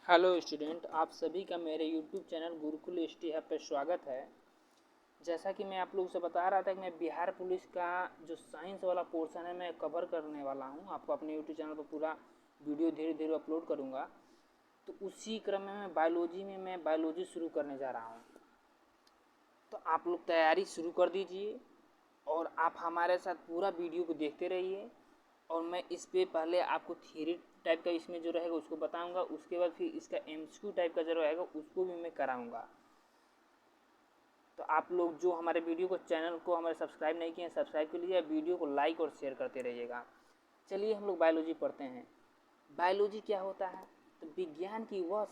Hello student, आप सभी का मेरे YouTube channel Gurukul ST hub पर स्वागत है। जैसा कि मैं आप लोगों से बता रहा था कि मैं बिहार पुलिस का जो साइंस वाला पोर्शन है मैं कवर करने वाला हूं। आपको अपने यूट्यूब चैनल पर पूरा वीडियो धीरे धीरे अपलोड करूंगा। तो उसी क्रम में मैं बायोलॉजी शुरू करने जा रहा हूँ। तो आप लोग तैयारी शुरू कर दीजिए और आप हमारे साथ पूरा वीडियो को देखते रहिए। और मैं इस पे पहले आपको थियरी टाइप का इसमें जो रहेगा उसको बताऊंगा, उसके बाद फिर इसका एमसीक्यू टाइप का जो रहेगा उसको भी मैं कराऊंगा। तो आप लोग जो हमारे वीडियो को चैनल को हमारे सब्सक्राइब नहीं किए हैं सब्सक्राइब कर लीजिए, वीडियो को लाइक और शेयर करते रहिएगा। चलिए हम लोग बायोलॉजी पढ़ते हैं। बायोलॉजी क्या होता है? तो विज्ञान की वह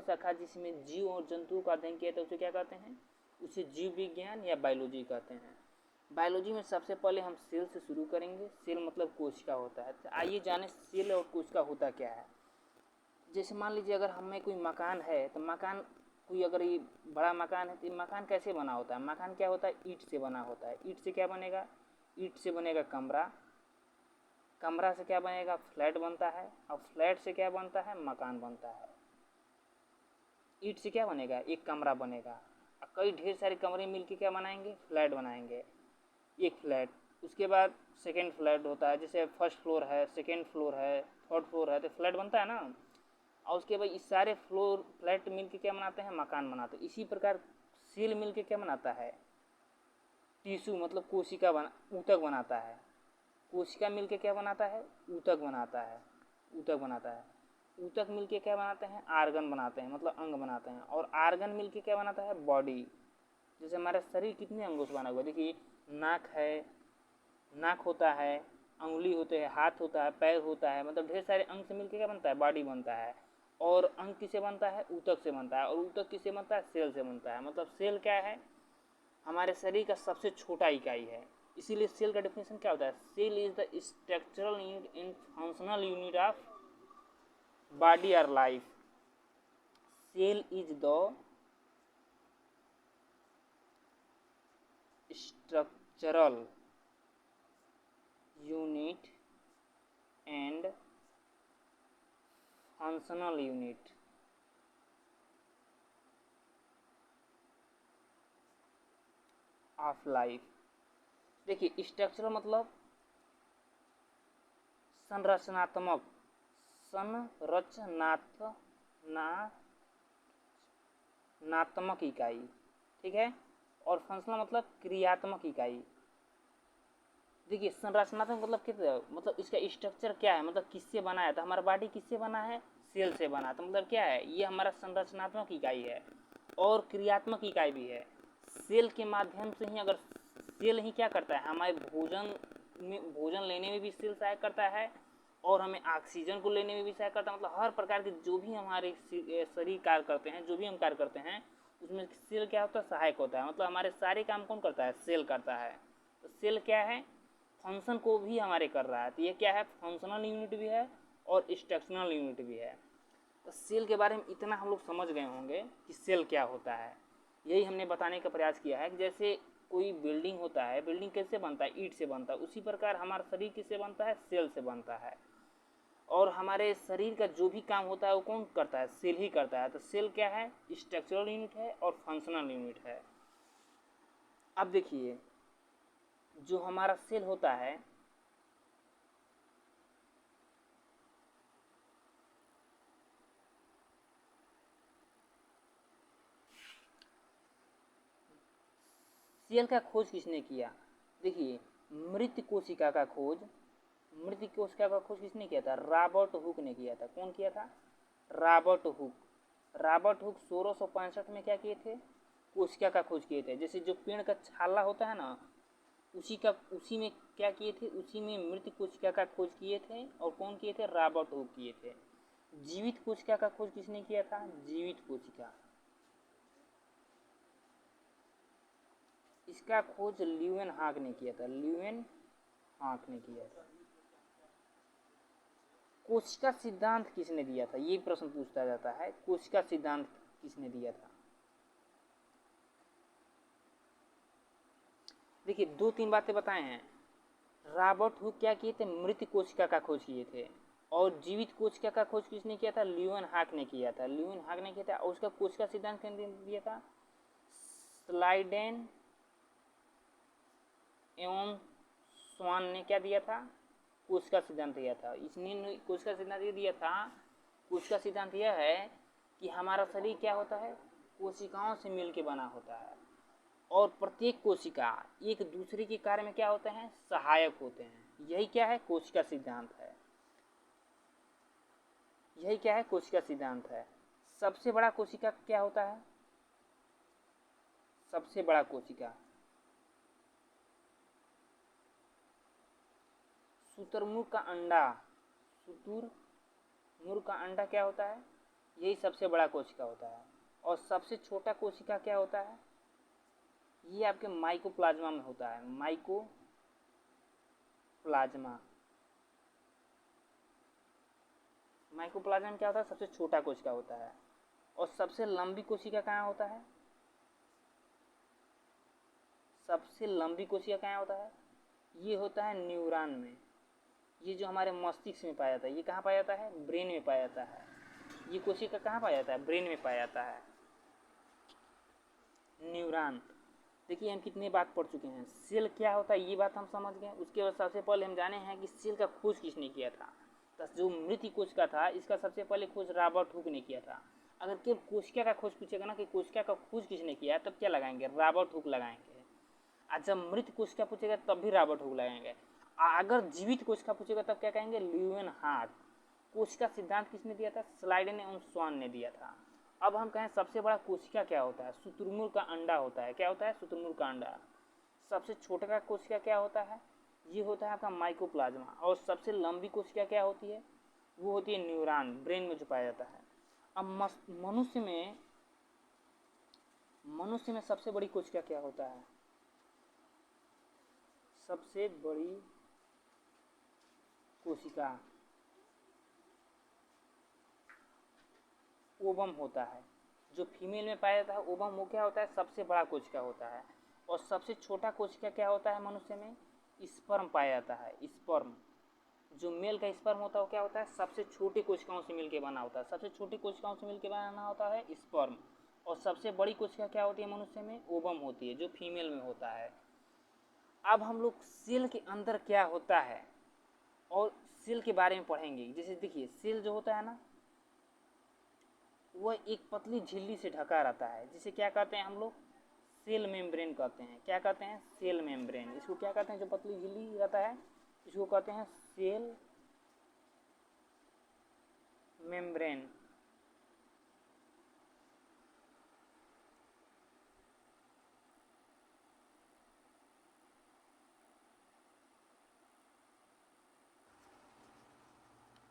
शाखा जिसमें जीव और जंतुओं का अध्ययन किया जाता है उसे क्या कहते हैं? उसे जीव विज्ञान या बायोलॉजी कहते हैं। बायोलॉजी में सबसे पहले हम सेल से शुरू करेंगे। सेल मतलब कोशिका होता है। तो आइए जाने सेल और कोशिका होता क्या है। जैसे मान लीजिए अगर हमें कोई मकान है तो मकान कोई अगर ये बड़ा मकान है तो ये मकान कैसे बना होता है? मकान क्या होता है? ईंट से बना होता है। ईंट से क्या बनेगा? ईंट से बनेगा कमरा। कमरा से क्या बनेगा? फ्लैट बनता है। और फ्लैट से क्या बनता है? मकान बनता है। ईंट से क्या बनेगा? एक कमरा बनेगा। कई ढेर सारे कमरे मिलके क्या बनाएंगे? फ्लैट बनाएंगे। एक फ्लैट, उसके बाद सेकेंड फ्लैट होता है। जैसे फर्स्ट फ्लोर है, सेकेंड फ्लोर है, थर्ड फ्लोर है, तो फ्लैट बनता है ना। और उसके बाद इस सारे फ्लोर फ्लैट मिलके क्या बनाते हैं? मकान बनाते हैं। इसी प्रकार सेल मिलके क्या बनाता है? टिश्यू मतलब कोशिका ऊतक बनाता है। कोशिका मिलके क्या बनाता है? ऊतक बनाता है। ऊतक बनाता है। ऊतक मिलके क्या बनाते हैं? आर्गन बनाते हैं, मतलब अंग बनाते हैं। और आर्गन मिलके क्या बनाता है? बॉडी। जैसे हमारा शरीर कितने अंगों से बना हुआ है? देखिए, नाक है, नाक होता है, अंगुली होते हैं, हाथ होता है, पैर होता है, मतलब ढेर सारे अंग से मिलकर क्या बनता है? बॉडी बनता है। और अंग किससे बनता है? ऊतक से बनता है। और ऊतक किससे बनता है? सेल से बनता है। मतलब सेल क्या है? हमारे शरीर का सबसे छोटा इकाई है। इसीलिए सेल का डेफिनेशन क्या होता है? Cell is the structural unit in functional unit of body और life. Cell is the structural unit and functional unit of life. देखिए, स्ट्रक्चरल मतलब संरचनात्मक, संरचनात्मक इकाई, ठीक है। और फंक्शनल मतलब क्रियात्मक इकाई। देखिए, संरचनात्मक मतलब कितना, मतलब इसका स्ट्रक्चर क्या है, मतलब किससे बना है? तो हमारा बॉडी किससे बना है? सेल से बना है। तो मतलब क्या है? ये हमारा संरचनात्मक इकाई है और क्रियात्मक इकाई भी है। सेल के माध्यम से ही, अगर सेल ही क्या करता है? हमारे भोजन लेने में भी सेल सहायक करता है और हमें ऑक्सीजन को लेने में भी सहायक करता है। मतलब हर प्रकार के जो भी हमारे शरीर कार्य करते हैं, जो भी हम कार्य करते हैं, उसमें सेल क्या होता है? सहायक होता है। मतलब हमारे सारे काम कौन करता है? सेल करता है। तो सेल क्या है? फंक्शन को भी हमारे कर रहा है। तो ये क्या है? फंक्शनल यूनिट भी है और स्ट्रक्चरल यूनिट भी है। तो सेल के बारे में इतना हम लोग समझ गए होंगे कि सेल क्या होता है। यही हमने बताने का प्रयास किया है कि जैसे कोई बिल्डिंग होता है, बिल्डिंग कैसे बनता है? ईंट से बनता है। उसी प्रकार हमारा शरीर किससे बनता है? सेल से बनता है। और हमारे शरीर का जो भी काम होता है वो कौन करता है? सेल ही करता है। तो सेल क्या है? स्ट्रक्चरल यूनिट है और फंक्शनल यूनिट है। अब देखिए, जो हमारा सेल होता है, सेल का खोज किसने किया? देखिए, मृत कोशिका का खोज मृत कोशिका का खोज किसने किया था? रॉबर्ट हुक ने किया था। कौन किया था? Robert Hooke. रॉबर्ट हुक 1665 में क्या किए थे? कोशिका का खोज किए थे। जैसे जो पेड़ का छाला होता है ना, उसी में क्या किए थे? उसी में मृत कोशिका का खोज किए थे। और कौन किए थे? रॉबर्ट हुक किए थे। जीवित कोशिका का खोज किसने किया था? जीवित कोशिका, इसका खोज ल्यूवेन हाक ने किया था। ल्यूवेन हाक ने किया था। कोशिका सिद्धांत किसने दिया था? ये प्रश्न पूछा जाता है, कोशिका सिद्धांत किसने दिया था? देखिए, दो तीन बातें बताए हैं। रॉबर्ट हुक क्या किए थे? मृत कोशिका का खोज किए थे। और जीवित कोशिका का खोज किसने किया था? ल्यूवेनहॉक ने किया था। ल्यूवेनहॉक ने किया था। और उसका कोशिका सिद्धांत किसने दिया था? स्लाइडेन एवं स्वान ने क्या दिया था? कोशिका सिद्धांत दिया था। इसने कोशिका सिद्धांत ये दिया था। कोशिका सिद्धांत यह है कि हमारा शरीर क्या होता है? कोशिकाओं से मिलकर बना होता है और प्रत्येक कोशिका एक दूसरे के कार्य में क्या होते हैं? सहायक होते हैं। यही क्या है? कोशिका सिद्धांत है। यही क्या है? कोशिका सिद्धांत है। सबसे बड़ा कोशिका क्या होता है? सबसे बड़ा कोशिका शुतुरमुर्ग का अंडा। शुतुरमुर्ग का अंडा क्या होता है? यही सबसे बड़ा कोशिका होता है। और सबसे छोटा कोशिका क्या होता है? ये आपके माइकोप्लाज्मा में होता है। माइकोप्लाज्मा में क्या होता है? सबसे छोटा कोशिका होता है। और सबसे लंबी कोशिका कहाँ होता है? सबसे लंबी कोशिका कहाँ होता है? ये होता है न्यूरॉन में। ये जो हमारे मस्तिष्क में पाया जाता है। ये कहाँ पाया जाता है? ब्रेन में पाया जाता है। ये कोशिका कहाँ पाया जाता है? ब्रेन में पाया जाता है। न्यूरॉन। देखिए हम कितने बात पढ़ चुके हैं। सेल क्या होता है ये बात हम समझ गए। उसके बाद सबसे पहले हम जाने हैं कि सेल का खोज किसने किया था। तो जो मृत कोशिका था इसका सबसे पहले खोज रॉबर्ट हुक ने किया था। अगर केवल कोशिका का खोज पूछेगा ना कि कोशिका का खोज किसने किया, तब क्या लगाएंगे? रॉबर्ट हुक लगाएंगे। और जब मृत कोशिका पूछेगा तब भी रॉबर्ट हुक लगाएंगे। अगर जीवित कोशिका पूछेगा तब क्या कहेंगे? ल्यूवेनहॉक। कोशिका सिद्धांत किसने दिया था? स्लाइडेन एवं स्वान ने दिया था। अब हम कहें सबसे बड़ा कोशिका क्या होता है? शुतुरमुर्ग का अंडा होता है। क्या होता है? शुतुरमुर्ग का अंडा। सबसे छोटा का कोशिका क्या होता है? ये होता है आपका माइकोप्लाज्मा। और सबसे लंबी कोशिका क्या होती है? वो होती है न्यूरॉन, ब्रेन में जो पाया जाता है। अब मनुष्य में सबसे बड़ी कोशिका क्या होता है? सबसे बड़ी कोशिका ओवम होता है। जो फीमेल में पाया जाता है ओवम, वो क्या होता है? सबसे बड़ा कोशिका होता है। और सबसे छोटा कोशिका क्या होता है मनुष्य में? स्पर्म पाया जाता है। स्पर्म। जो मेल का स्पर्म होता है वो क्या होता है? सबसे छोटी कोशिकाओं से मिलकर बना होता है। सबसे छोटी कोशिकाओं से मिलकर बना होता है स्पर्म। और सबसे बड़ी कोशिका क्या होती है मनुष्य में? ओवम होती है, जो फीमेल में होता है। अब हम लोग सेल के अंदर क्या होता है और सेल के बारे में पढ़ेंगे। जैसे देखिए सेल जो होता है ना, वह एक पतली झिल्ली से ढका रहता है, जिसे क्या कहते हैं हम लोग? सेल मेम्ब्रेन कहते हैं। क्या कहते हैं? Cell membrane. इसको क्या कहते हैं? जो पतली झिल्ली रहता है इसको कहते हैं सेल मेम्ब्रेन।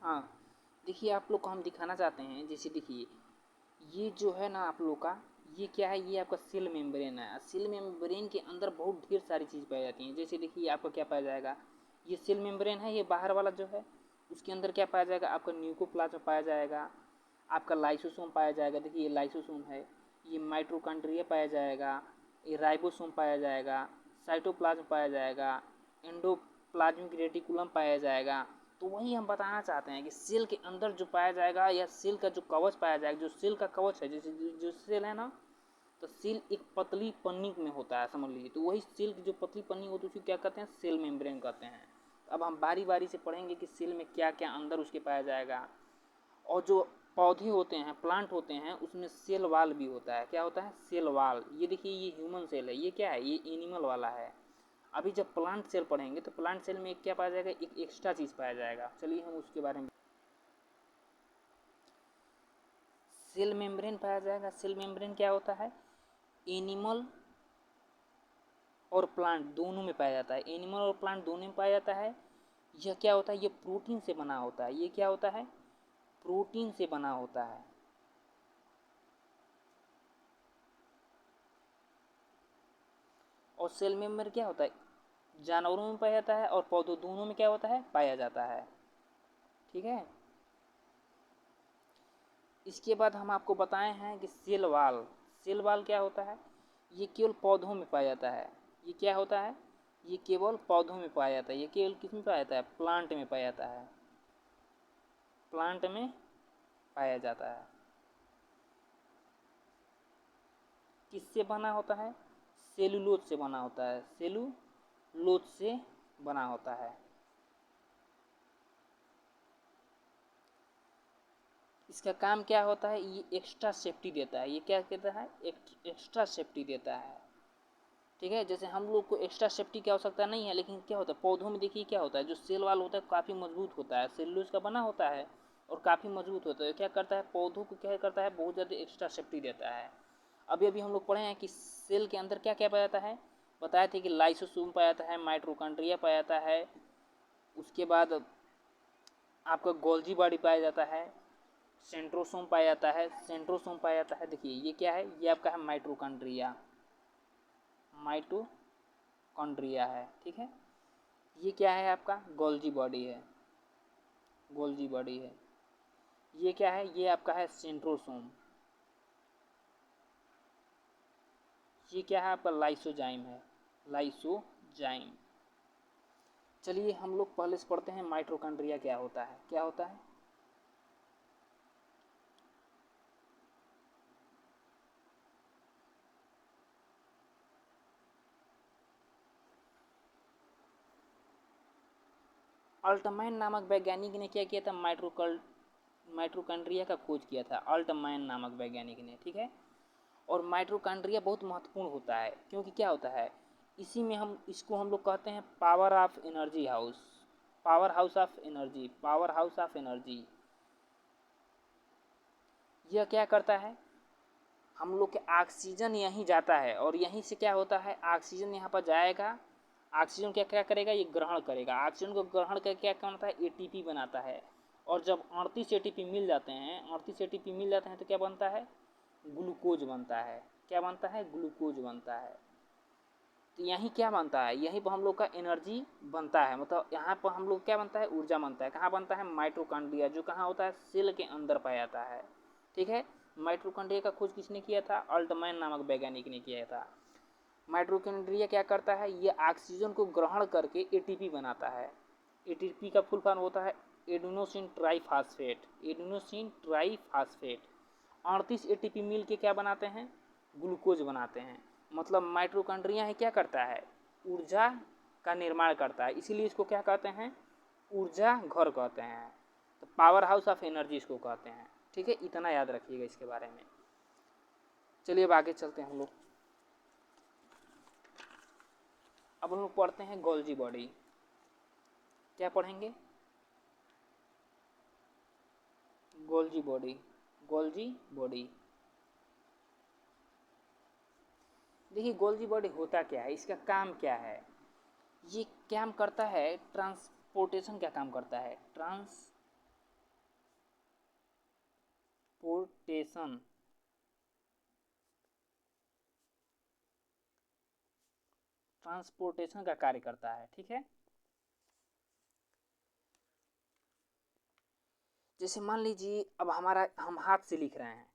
हाँ देखिए आप लोग को हम दिखाना चाहते हैं। जैसे देखिए ये जो है ना आप लोग का, ये क्या है? ये आपका सेल मेम्ब्रेन है। सेल मेम्ब्रेन के अंदर बहुत ढेर सारी चीज़ पाई जाती हैं। जैसे देखिए आपका क्या पाया जाएगा? ये सेल मेम्ब्रेन है, ये बाहर वाला जो है उसके अंदर क्या पाया जाएगा? आपका न्यूक्लियोप्लाज्म पाया जाएगा, आपका लाइसोसोम पाया जाएगा। देखिए ये लाइसोसोम है, ये माइटोकॉन्ड्रिया पाया जाएगा, ये राइबोसोम पाया जाएगा, साइटोप्लाज्म पाया जाएगा, एंडोप्लाज्मिक रेटिकुलम पाया जाएगा। तो वही हम बताना चाहते हैं कि सेल के अंदर जो पाया जाएगा या सेल का जो कवच पाया जाएगा, जो सेल का कवच है, जैसे जो सेल है ना, तो सेल एक पतली पन्नी में होता है समझ लीजिए। तो वही सेल की जो पतली पन्नी होती है उसको क्या कहते हैं? सेल मेम्ब्रेन कहते हैं। अब हम बारी बारी से पढ़ेंगे कि सेल में क्या क्या अंदर उसके पाया जाएगा। और जो पौधे होते हैं, प्लांट होते हैं, उसमें सेल वाल भी होता है। क्या होता है? Cell wall. ये देखिए ये ह्यूमन सेल है, ये क्या है? ये एनिमल वाला है। अभी जब प्लांट सेल पढ़ेंगे तो प्लांट सेल में क्या पाया जाएगा? एक एक्स्ट्रा चीज़ पाया जाएगा। चलिए हम उसके बारे में। सेल मेम्ब्रेन पाया जाएगा। सेल मेम्ब्रेन क्या होता है? एनिमल और प्लांट दोनों में पाया जाता है। एनिमल और प्लांट दोनों में पाया जाता है। यह क्या होता है? ये प्रोटीन से बना होता है। ये क्या होता है? प्रोटीन से बना होता है। और सेल मेम्ब्रेन क्या होता है? जानवरों में पाया जाता है और पौधों दोनों में क्या होता है? पाया जाता है। ठीक है। इसके बाद हम आपको बताए हैं कि सेल वाल। सेल वाल क्या होता है? ये केवल पौधों में पाया जाता है। ये क्या होता है? ये केवल पौधों में पाया जाता है। ये केवल किस में पाया जाता है? प्लांट में पाया जाता है। प्लांट में पाया जाता है। किससे बना होता है? सेलुलोज से बना होता है, सेलुलोज से बना होता है। इसका काम क्या होता है? ये एक्स्ट्रा सेफ्टी देता है। ये क्या कहता है? एक्स्ट्रा सेफ्टी देता है। ठीक है, जैसे हम लोग को एक्स्ट्रा सेफ्टी की आवश्यकता नहीं है, लेकिन क्या होता है पौधों में, देखिए क्या होता है, जो सेल वाल होता है काफ़ी मजबूत होता है, सेलुलोज का बना होता है और काफ़ी मजबूत होता है। क्या करता है? पौधों को क्या करता है? बहुत ज़्यादा एक्स्ट्रा सेफ्टी देता है। अभी अभी हम लोग पढ़े हैं कि सेल के अंदर क्या क्या पाया जाता है, बताए थे कि लाइसोसोम पाया जाता है, माइटोकॉन्ड्रिया पाया जाता है, उसके बाद आपका गोल्जी बॉडी पाया जाता है, सेंट्रोसोम पाया जाता है, सेंट्रोसोम पाया जाता है। देखिए ये क्या है? ये आपका है माइटोकॉन्ड्रिया, माइटोकॉन्ड्रिया है। ठीक है, ये क्या है? आपका गोल्जी बॉडी है, गोल्जी बॉडी है। ये क्या है? ये आपका है सेंट्रोसोम। ये क्या है? आपका लाइसोजाइम है, लाइसोजाइम। चलिए हम लोग पहले से पढ़ते हैं माइटोकॉन्ड्रिया क्या होता है। क्या होता है? अल्टमैन नामक वैज्ञानिक ने क्या किया था? माइटोकॉन्ड्रिया का खोज किया था, अल्टमैन नामक वैज्ञानिक ने। ठीक है, और माइटोकॉन्ड्रिया बहुत महत्वपूर्ण होता है, क्योंकि क्या होता है, इसी में हम इसको हम लोग कहते हैं power of energy house, power house of energy, power house of energy. यह क्या करता है? हम लोग के ऑक्सीजन यहीं जाता है और यहीं से क्या होता है, ऑक्सीजन यहाँ पर जाएगा। ऑक्सीजन क्या क्या करेगा? ये ग्रहण करेगा। ऑक्सीजन को ग्रहण करके क्या बनाता है? एटीपी बनाता है। और जब 38 एटीपी मिल जाते हैं, 38 एटीपी मिल जाते हैं तो क्या बनता है? ग्लूकोज बनता है। क्या बनता है? ग्लूकोज बनता है। तो यहीं क्या बनता है? यहीं पर हम लोग का एनर्जी बनता है, मतलब यहाँ पर हम लोग क्या बनता है? ऊर्जा बनता है। कहाँ बनता है? माइटोकॉन्ड्रिया, जो कहाँ होता है? सेल के अंदर पाया जाता है। ठीक है, माइटोकॉन्ड्रिया का खोज किसने किया था? अल्टमैन नामक वैज्ञानिक ने किया था। माइटोकॉन्ड्रिया क्या करता है? ये ऑक्सीजन को ग्रहण करके एटीपी बनाता है। एटीपी का फुल फॉर्म होता है adenosine triphosphate, adenosine triphosphate. 38 ATP मिल के क्या बनाते हैं? ग्लूकोज बनाते हैं। मतलब माइटोकॉन्ड्रिया ही क्या करता है? ऊर्जा का निर्माण करता है, इसीलिए इसको क्या कहते हैं? ऊर्जा घर कहते हैं। तो पावर हाउस ऑफ एनर्जी इसको कहते हैं। ठीक है, इतना याद रखिएगा इसके बारे में। चलिए अब आगे चलते हैं हम लोग। अब हम लोग पढ़ते हैं गोल्जी बॉडी। क्या पढ़ेंगे? Golgi body, Golgi body. देखिए गोल्जी बॉडी होता क्या है, इसका काम क्या है? ये काम करता है ट्रांसपोर्टेशन का काम करता है, ट्रांसपोर्टेशन, ट्रांसपोर्टेशन का कार्य करता है। ठीक है, जैसे मान लीजिए अब हमारा, हम हाथ से लिख रहे हैं,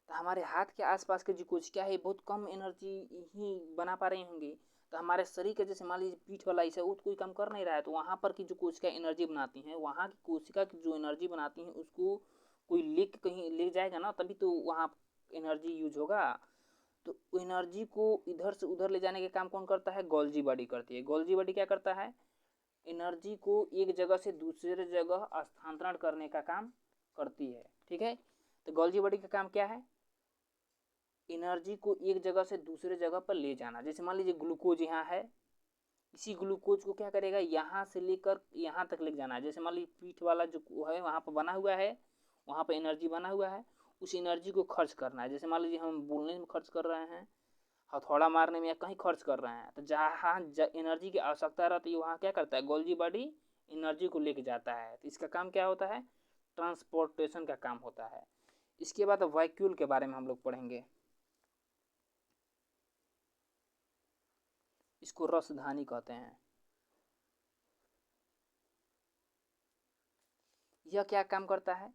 तो हमारे हाथ के आसपास के जो कोशिका है बहुत कम एनर्जी ही बना पा रही होंगी। तो हमारे शरीर का जैसे मान लीजिए पीठ वाला हिस्सा वो कोई काम कर नहीं रहा है, तो वहाँ पर की जो कोशिका एनर्जी बनाती हैं, वहाँ की कोशिका की जो एनर्जी बनाती हैं उसको कोई लेके कहीं ले जाएगा ना, तभी तो वहाँ एनर्जी यूज होगा। तो एनर्जी को इधर से उधर ले जाने का काम कौन करता है? गोल्जी बॉडी करती है। गोल्जी बॉडी क्या करता है? एनर्जी को एक जगह से दूसरे जगह स्थानांतरण करने का काम करती है। ठीक है, तो गोल्जी बॉडी का काम क्या है? एनर्जी को एक जगह से दूसरे जगह पर ले जाना। जैसे मान लीजिए ग्लूकोज यहाँ है, इसी ग्लूकोज को क्या करेगा? यहाँ से लेकर यहाँ तक ले जाना है। जैसे मान लीजिए पीठ वाला जो है वहाँ पर बना हुआ है, वहाँ पर एनर्जी बना हुआ है, उस एनर्जी को खर्च करना है। जैसे मान लीजिए हम बोलने में खर्च कर रहे हैं, हथौड़ा मारने में या कहीं खर्च कर रहे हैं, तो जहाँ एनर्जी की आवश्यकता रहती है वहाँ क्या करता है? गोल्जी बॉडी एनर्जी को लेके जाता है। तो इसका काम क्या होता है? ट्रांसपोर्टेशन का काम होता है। इसके बाद वैक्यूल के बारे में हम लोग पढ़ेंगे। इसको रसधानी कहते हैं। यह क्या काम करता है?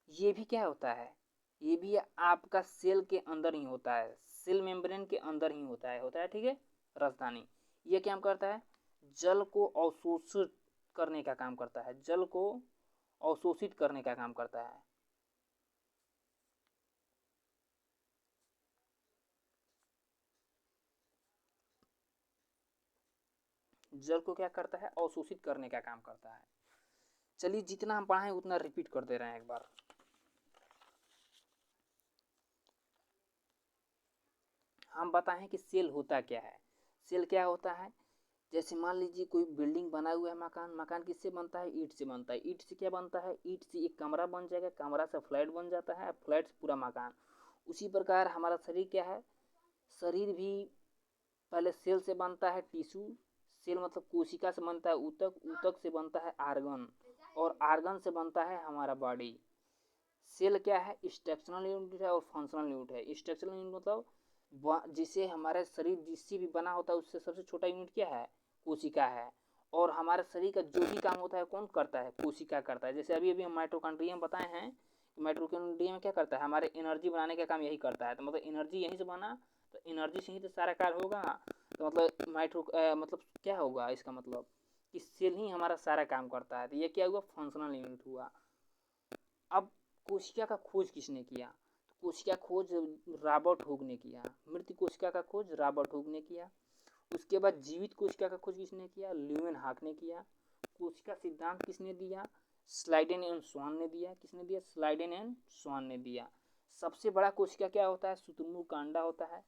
ये भी क्या होता है? ये भी आपका सेल के अंदर ही होता है, सेल मेम्ब्रेन के अंदर ही होता है। ठीक है, रसधानी ये क्या करता है? जल को अवशोषित करने का काम करता है, जल को अवशोषित करने का काम करता है। जल को क्या करता है, अवशोषित करने का काम करता है। चलिए जितना हम पढ़ाएं उतना रिपीट कर दे रहे हैं एक बार। हम बताएं कि सेल होता क्या है। सेल क्या होता है, जैसे मान लीजिए कोई बिल्डिंग बना हुआ है, मकान किससे बनता है, ईंट से बनता है। ईंट से क्या बनता है, ईंट से एक कमरा बन जाएगा, कमरा से फ्लैट बन जाता है, फ्लैट से पूरा मकान। उसी प्रकार हमारा शरीर क्या है, शरीर भी पहले सेल से बनता है, टिश्यू। सेल मतलब कोशिका से बनता है ऊतक, ऊतक से बनता है आर्गन, और आर्गन से बनता है हमारा बॉडी। सेल क्या है, स्ट्रक्चरल यूनिट है और फंक्शनल यूनिट है। स्ट्रक्चरल यूनिट मतलब जिसे हमारा शरीर जिससे भी बना होता है उससे सबसे छोटा यूनिट क्या है, कोशिका है। और हमारे शरीर का जो भी काम होता है कौन करता है, कोशिका करता है। जैसे अभी हम माइटोकॉन्ड्रिया बताए हैं, माइटोकॉन्ड्रिया में क्या करता है, हमारे एनर्जी बनाने का काम यही करता है। तो मतलब एनर्जी यहीं से बना, तो एनर्जी से ही तो सारा कार्य होगा। तो मतलब मतलब क्या होगा, इसका मतलब कि सेल ही हमारा सारा काम करता है। तो ये क्या हुआ, फंक्शनल यूनिट हुआ। अब कोशिका का खोज किसने किया, तो कोशिका खोज रॉबर्ट हुक ने किया। मृत कोशिका का खोज रॉबर्ट हुक ने किया। उसके बाद जीवित कोशिका का खोज किसने किया, ल्यूवेनहॉक ने किया। कोशिका सिद्धांत किसने दिया, स्लाइडेन एंड स्वान ने दिया। किसने दिया, स्लाइडेन एंड स्वान ने दिया। सबसे बड़ा कोशिका क्या होता है, शुतुरमुर्ग होता है।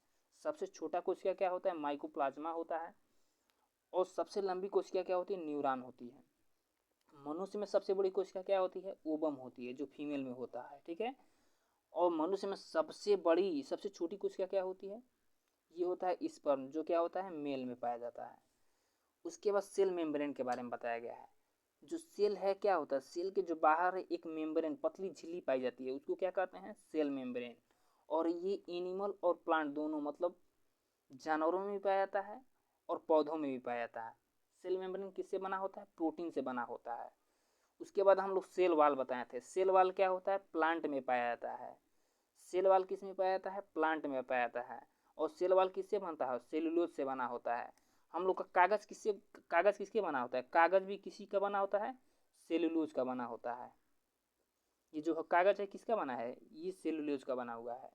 सबसे छोटा कोशिका क्या होता है, माइकोप्लाज्मा होता है। और सबसे लंबी कोशिका क्या होती है, न्यूरॉन होती है। मनुष्य में सबसे बड़ी कोशिका क्या होती है, ओवम होती है, जो फीमेल में होता है, ठीक है। और मनुष्य में सबसे बड़ी सबसे छोटी कोशिका क्या होती है, ये होता है स्पर्म, जो क्या होता है, मेल में पाया जाता है। उसके बाद सेल मेम्ब्रेन के बारे में बताया गया है। जो सेल है क्या होता है, सेल के जो बाहर एक मेम्ब्रेन पतली झिल्ली पाई जाती है उसको क्या कहते हैं, सेल मेम्ब्रेन। और ये एनिमल और प्लांट दोनों मतलब जानवरों में भी पाया जाता है और पौधों में भी पाया जाता है। सेल मेम्ब्रेन किससे बना होता है, प्रोटीन से बना होता है। उसके बाद हम लोग सेल वाल बताए थे। सेल वाल क्या होता है, प्लांट में पाया जाता है। सेल वाल किस में पाया जाता है, प्लांट में पाया जाता है। और सेल वाल किससे बनता है, सेलुलोज से बना होता है। हम लोग का कागज किससे, कागज किसके बना होता है, कागज भी किसी का बना होता है, सेलुलोज का बना होता है। ये जो कागज है किसका बना है, ये सेलुलोज का बना हुआ है।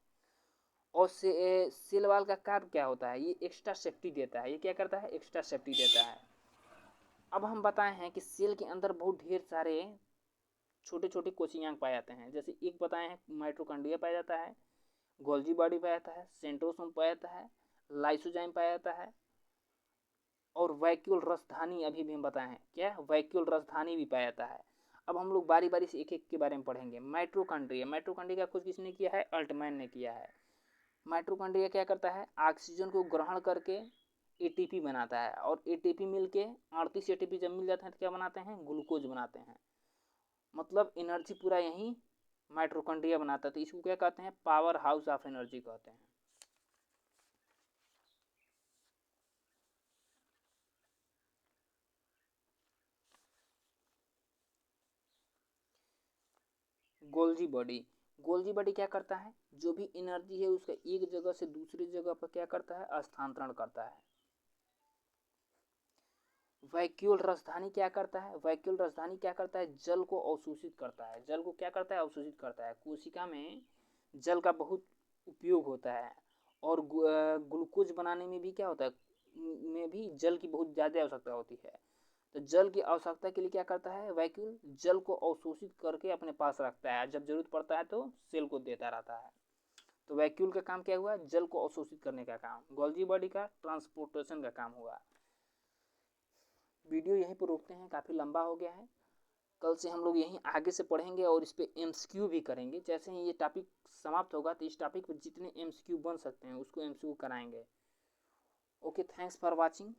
और सेल वाल का कार्य क्या होता है, ये एक्स्ट्रा सेफ्टी देता है। ये क्या करता है, एक्स्ट्रा सेफ्टी देता है। अब हम बताए हैं कि सेल के अंदर बहुत ढेर सारे छोटे छोटे कोशिकांग पाए जाते हैं। जैसे एक बताए हैं, माइटोकॉन्ड्रिया पाया जाता है, गोल्जी बॉडी पाया जाता है, सेंट्रोसोम पाया जाता है, लाइसोजाइम पाया जाता है, और वैक्यूल रसधानी अभी भी हम बताए हैं, क्या वैक्यूल रसधानी भी पाया जाता है। अब हम लोग बारी बारी से एक एक के बारे में पढ़ेंगे। माइटोकॉन्ड्रिया, माइटोकॉन्ड्रिया का खोज किसने किया है, अल्टमैन ने किया है। माइटोकॉन्ड्रिया क्या करता है, ऑक्सीजन को ग्रहण करके एटीपी बनाता है, और एटीपी मिलके 38 एटीपी जब मिल जाते हैं तो क्या बनाते हैं, ग्लूकोज बनाते हैं। मतलब एनर्जी पूरा यहीं माइटोकॉन्ड्रिया बनाता है। तो इसको क्या कहते हैं, पावर हाउस ऑफ एनर्जी कहते हैं। गोल्जी बॉडी, गोल्जी बॉडी क्या करता है, जो भी एनर्जी है उसका एक जगह से दूसरी जगह पर क्या करता है, स्थानांतरण करता है। वैक्यूल राजधानी क्या करता है, वैक्यूल राजधानी क्या करता है, जल को अवशोषित करता है। जल को क्या करता है, अवशोषित करता है। कोशिका में जल का बहुत उपयोग होता है, और ग्लूकोज बनाने में भी क्या होता है, में भी जल की बहुत ज़्यादा आवश्यकता होती है। तो जल की आवश्यकता के लिए क्या करता है, वैक्यूल जल को अवशोषित करके अपने पास रखता है, जब जरूरत पड़ता है तो सेल को देता रहता है। तो वैक्यूल का काम क्या हुआ, जल को अवशोषित करने का काम। गोल्जी बॉडी का ट्रांसपोर्टेशन का काम हुआ। वीडियो यहीं पर रोकते हैं, काफ़ी लंबा हो गया है। कल से हम लोग यहीं आगे से पढ़ेंगे और इस पर MCQ भी करेंगे। जैसे ही ये टॉपिक समाप्त होगा तो इस टॉपिक पर जितने MCQ बन सकते हैं उसको MCQ कराएंगे। Okay, thanks for watching.